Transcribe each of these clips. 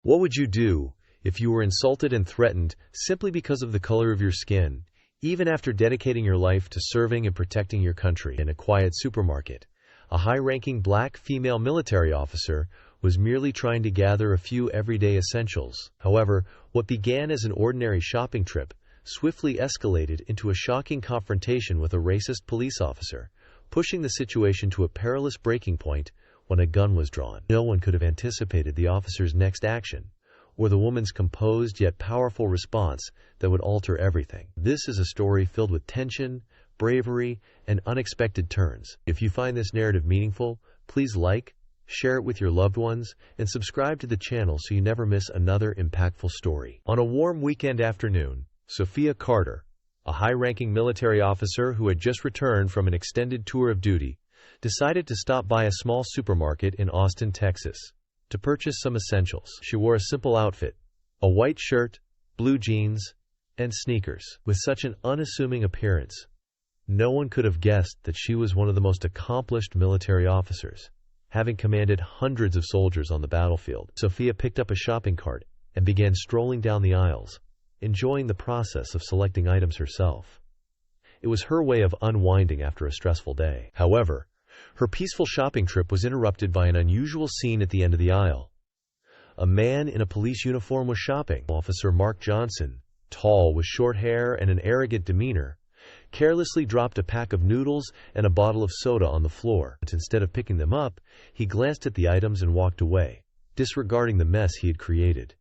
What would you do if you were insulted and threatened simply because of the color of your skin, even after dedicating your life to serving and protecting your country? In a quiet supermarket, a high-ranking black female military officer was merely trying to gather a few everyday essentials. However, what began as an ordinary shopping trip swiftly escalated into a shocking confrontation with a racist police officer, pushing the situation to a perilous breaking point when a gun was drawn. No one could have anticipated the officer's next action, or the woman's composed yet powerful response that would alter everything. This is a story filled with tension, bravery, and unexpected turns. If you find this narrative meaningful, please like, share it with your loved ones, and subscribe to the channel so you never miss another impactful story. On a warm weekend afternoon, Sophia Carter, a high-ranking military officer who had just returned from an extended tour of duty, decided to stop by a small supermarket in Austin, Texas, to purchase some essentials. She wore a simple outfit, a white shirt, blue jeans, and sneakers. With such an unassuming appearance, no one could have guessed that she was one of the most accomplished military officers, having commanded hundreds of soldiers on the battlefield. Sophia picked up a shopping cart and began strolling down the aisles, enjoying the process of selecting items herself. It was her way of unwinding after a stressful day. However, her peaceful shopping trip was interrupted by an unusual scene at the end of the aisle. A man in a police uniform was shopping. Officer Mark Johnson, tall with short hair and an arrogant demeanor, carelessly dropped a pack of noodles and a bottle of soda on the floor. But instead of picking them up, he glanced at the items and walked away, disregarding the mess he had created.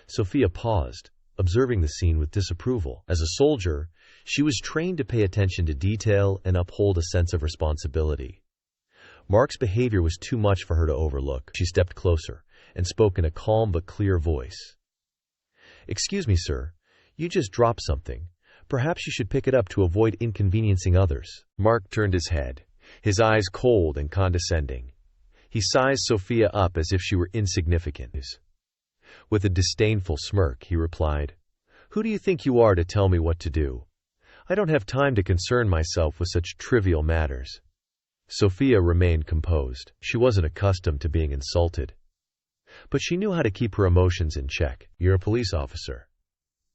Sophia paused, observing the scene with disapproval. As a soldier, she was trained to pay attention to detail and uphold a sense of responsibility. Mark's behavior was too much for her to overlook. She stepped closer and spoke in a calm but clear voice. "Excuse me, sir. You just dropped something. Perhaps you should pick it up to avoid inconveniencing others." Mark turned his head, his eyes cold and condescending. He sized Sophia up as if she were insignificant. With a disdainful smirk, he replied, "Who do you think you are to tell me what to do? I don't have time to concern myself with such trivial matters." Sophia remained composed. She wasn't accustomed to being insulted, but she knew how to keep her emotions in check. "You're a police officer.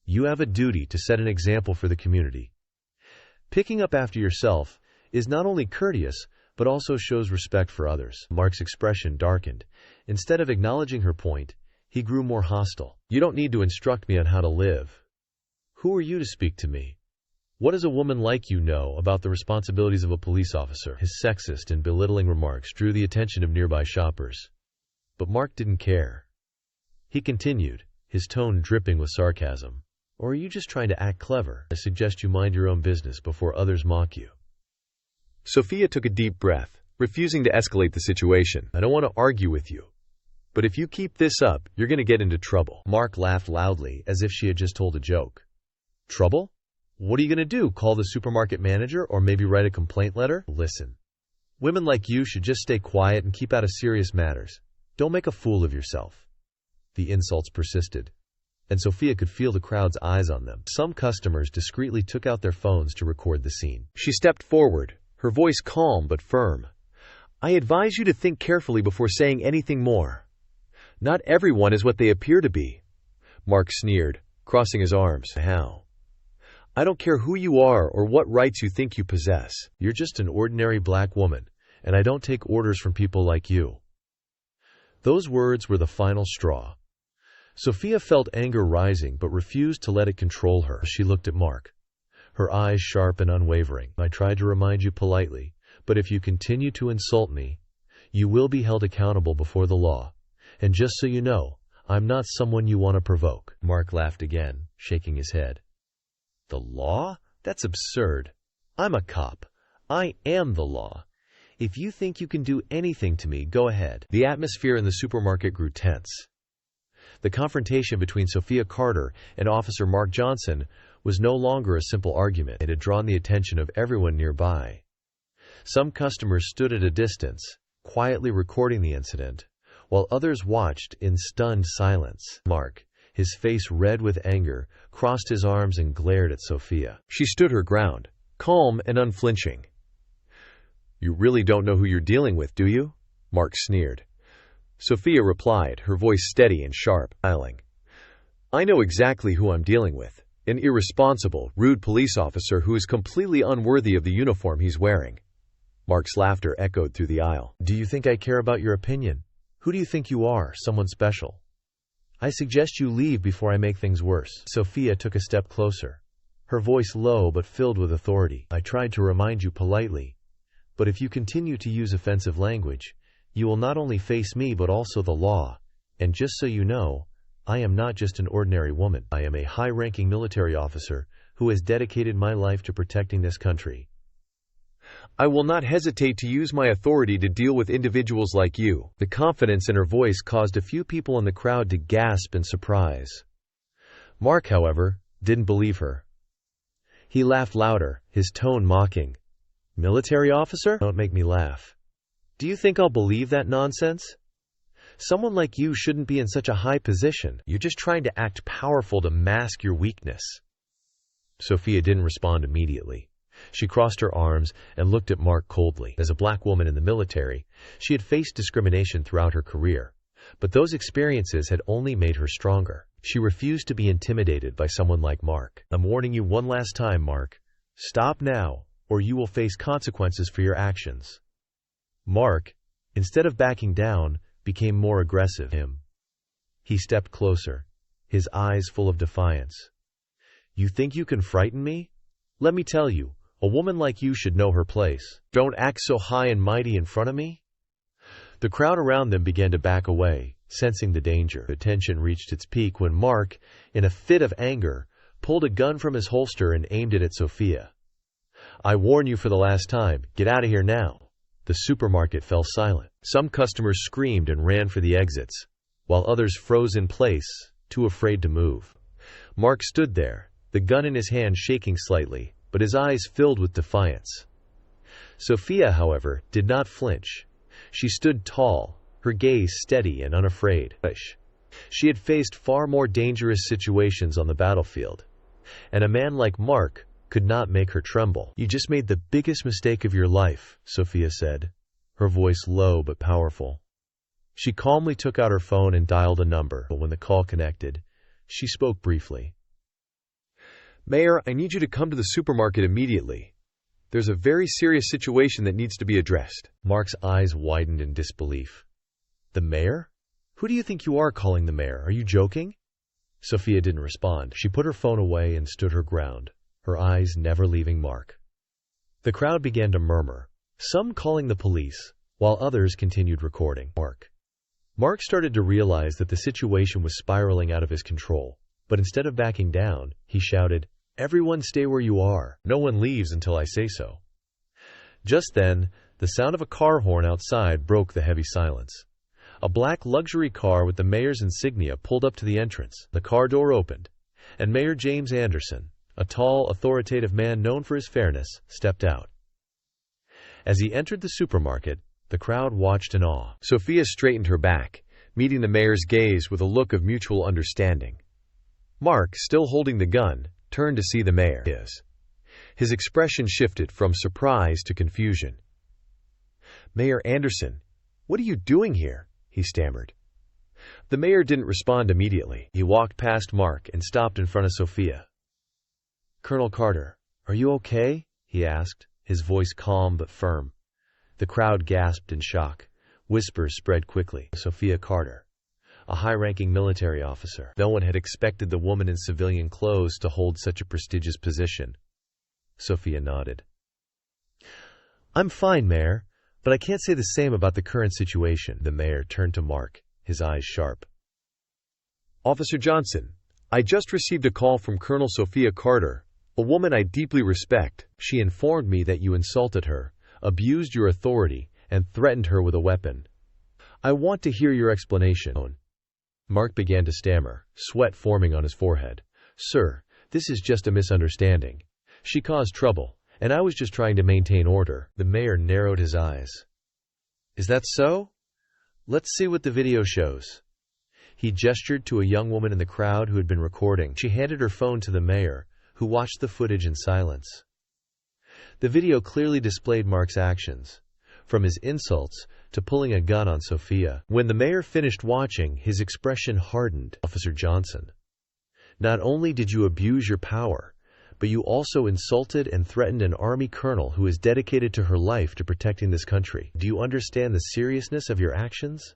You have a duty to set an example for the community. Picking up after yourself is not only courteous, but also shows respect for others." Mark's expression darkened. Instead of acknowledging her point, he grew more hostile. "You don't need to instruct me on how to live. Who are you to speak to me? What does a woman like you know about the responsibilities of a police officer?" His sexist and belittling remarks drew the attention of nearby shoppers. But Mark didn't care. He continued, his tone dripping with sarcasm. "Or are you just trying to act clever? I suggest you mind your own business before others mock you." Sophia took a deep breath, refusing to escalate the situation. "I don't want to argue with you, but if you keep this up, you're going to get into trouble." Mark laughed loudly, as if she had just told a joke. "Trouble? What are you going to do, call the supermarket manager or maybe write a complaint letter?" "Listen, women like you should just stay quiet and keep out of serious matters. Don't make a fool of yourself." The insults persisted, and Sophia could feel the crowd's eyes on them. Some customers discreetly took out their phones to record the scene. She stepped forward, her voice calm but firm. "I advise you to think carefully before saying anything more. Not everyone is what they appear to be." Mark sneered, crossing his arms. "How? I don't care who you are or what rights you think you possess. You're just an ordinary black woman, and I don't take orders from people like you." Those words were the final straw. Sophia felt anger rising but refused to let it control her. She looked at Mark, her eyes sharp and unwavering. "I tried to remind you politely, but if you continue to insult me, you will be held accountable before the law. And just so you know, I'm not someone you want to provoke." Mark laughed again, shaking his head. "The law? That's absurd. I'm a cop. I am the law. If you think you can do anything to me, go ahead." The atmosphere in the supermarket grew tense. The confrontation between Sophia Carter and Officer Mark Johnson was no longer a simple argument. It had drawn the attention of everyone nearby. Some customers stood at a distance, quietly recording the incident, while others watched in stunned silence. Mark, his face red with anger, crossed his arms and glared at Sophia. She stood her ground, calm and unflinching. "You really don't know who you're dealing with, do you?" Mark sneered. Sophia replied, her voice steady and sharp, smiling. I know exactly who I'm dealing with. An irresponsible, rude police officer who is completely unworthy of the uniform he's wearing. Mark's laughter echoed through the aisle. Do you think I care about your opinion? Who do you think you are, someone special? I suggest you leave before I make things worse. Sophia took a step closer, her voice low but filled with authority. I tried to remind you politely, but if you continue to use offensive language, you will not only face me but also the law. And just so you know, I am not just an ordinary woman. I am a high-ranking military officer who has dedicated my life to protecting this country. I will not hesitate to use my authority to deal with individuals like you. The confidence in her voice caused a few people in the crowd to gasp in surprise. Mark, however, didn't believe her. He laughed louder, his tone mocking. Military officer? Don't make me laugh. Do you think I'll believe that nonsense? Someone like you shouldn't be in such a high position. You're just trying to act powerful to mask your weakness. Sophia didn't respond immediately. She crossed her arms and looked at Mark coldly. As a black woman in the military, she had faced discrimination throughout her career, but those experiences had only made her stronger. She refused to be intimidated by someone like Mark. I'm warning you one last time, Mark. Stop now, or you will face consequences for your actions. Mark, instead of backing down, became more aggressive. He stepped closer, his eyes full of defiance. You think you can frighten me? Let me tell you, a woman like you should know her place. Don't act so high and mighty in front of me. The crowd around them began to back away, sensing the danger. The tension reached its peak when Mark, in a fit of anger, pulled a gun from his holster and aimed it at Sophia. I warn you for the last time, get out of here now. The supermarket fell silent. Some customers screamed and ran for the exits, while others froze in place, too afraid to move. Mark stood there, the gun in his hand shaking slightly, but his eyes filled with defiance. Sophia, however, did not flinch. She stood tall, her gaze steady and unafraid. She had faced far more dangerous situations on the battlefield, and a man like Mark could not make her tremble. You just made the biggest mistake of your life, Sophia said, her voice low but powerful. She calmly took out her phone and dialed a number. But when the call connected, she spoke briefly. Mayor, I need you to come to the supermarket immediately. There's a very serious situation that needs to be addressed. Mark's eyes widened in disbelief. The mayor? Who do you think you are calling the mayor? Are you joking? Sophia didn't respond. She put her phone away and stood her ground, her eyes never leaving Mark. The crowd began to murmur, some calling the police, while others continued recording Mark started to realize that the situation was spiraling out of his control, but instead of backing down, he shouted, Everyone stay where you are. No one leaves until I say so. Just then, the sound of a car horn outside broke the heavy silence. A black luxury car with the mayor's insignia pulled up to the entrance. The car door opened, and Mayor James Anderson, a tall, authoritative man known for his fairness, stepped out. As he entered the supermarket, the crowd watched in awe. Sophia straightened her back, meeting the mayor's gaze with a look of mutual understanding. Mark, still holding the gun, turned to see the mayor. His expression shifted from surprise to confusion. Mayor Anderson, what are you doing here? He stammered. The mayor didn't respond immediately. He walked past Mark and stopped in front of Sophia. Colonel Carter, are you okay? He asked, his voice calm but firm. The crowd gasped in shock. Whispers spread quickly. Sophia Carter, a high-ranking military officer. No one had expected the woman in civilian clothes to hold such a prestigious position. Sophia nodded. I'm fine, Mayor, but I can't say the same about the current situation. The mayor turned to Mark, his eyes sharp. Officer Johnson, I just received a call from Colonel Sophia Carter, a woman I deeply respect. She informed me that you insulted her, abused your authority, and threatened her with a weapon. I want to hear your explanation. Mark began to stammer, sweat forming on his forehead. Sir, this is just a misunderstanding. She caused trouble, and I was just trying to maintain order. The mayor narrowed his eyes. Is that so? Let's see what the video shows. He gestured to a young woman in the crowd who had been recording. She handed her phone to the mayor, who watched the footage in silence. The video clearly displayed Mark's actions. from his insults to pulling a gun on Sophia. When the mayor finished watching, his expression hardened. Officer Johnson, not only did you abuse your power, but you also insulted and threatened an army colonel who is dedicated to her life to protecting this country. Do you understand the seriousness of your actions?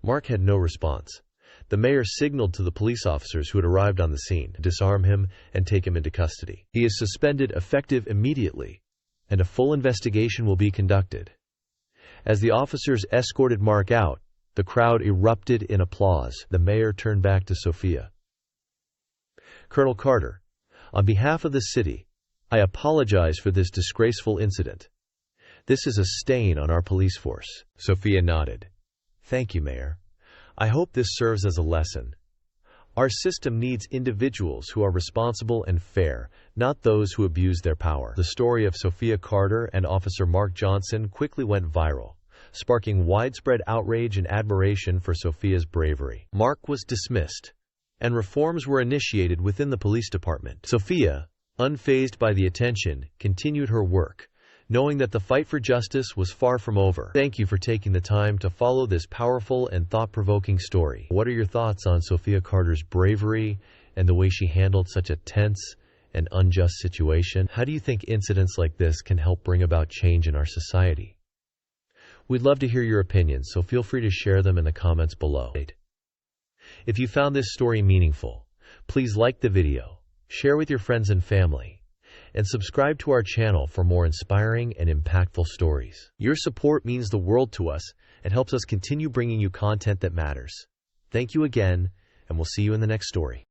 Mark had no response. The mayor signaled to the police officers who had arrived on the scene to disarm him and take him into custody. He is suspended effective immediately, and a full investigation will be conducted. As the officers escorted Mark out, the crowd erupted in applause. The mayor turned back to Sophia. Colonel Carter, on behalf of the city, I apologize for this disgraceful incident. This is a stain on our police force. Sophia nodded. Thank you, Mayor. I hope this serves as a lesson. Our system needs individuals who are responsible and fair, not those who abuse their power. The story of Sophia Carter and Officer Mark Johnson quickly went viral, sparking widespread outrage and admiration for Sophia's bravery. Mark was dismissed, and reforms were initiated within the police department. Sophia, unfazed by the attention, continued her work, knowing that the fight for justice was far from over. Thank you for taking the time to follow this powerful and thought-provoking story. What are your thoughts on Sophia Carter's bravery and the way she handled such a tense and unjust situation? How do you think incidents like this can help bring about change in our society? We'd love to hear your opinions, so feel free to share them in the comments below. If you found this story meaningful, please like the video, share with your friends and family, and subscribe to our channel for more inspiring and impactful stories. Your support means the world to us and helps us continue bringing you content that matters. Thank you again, and we'll see you in the next story.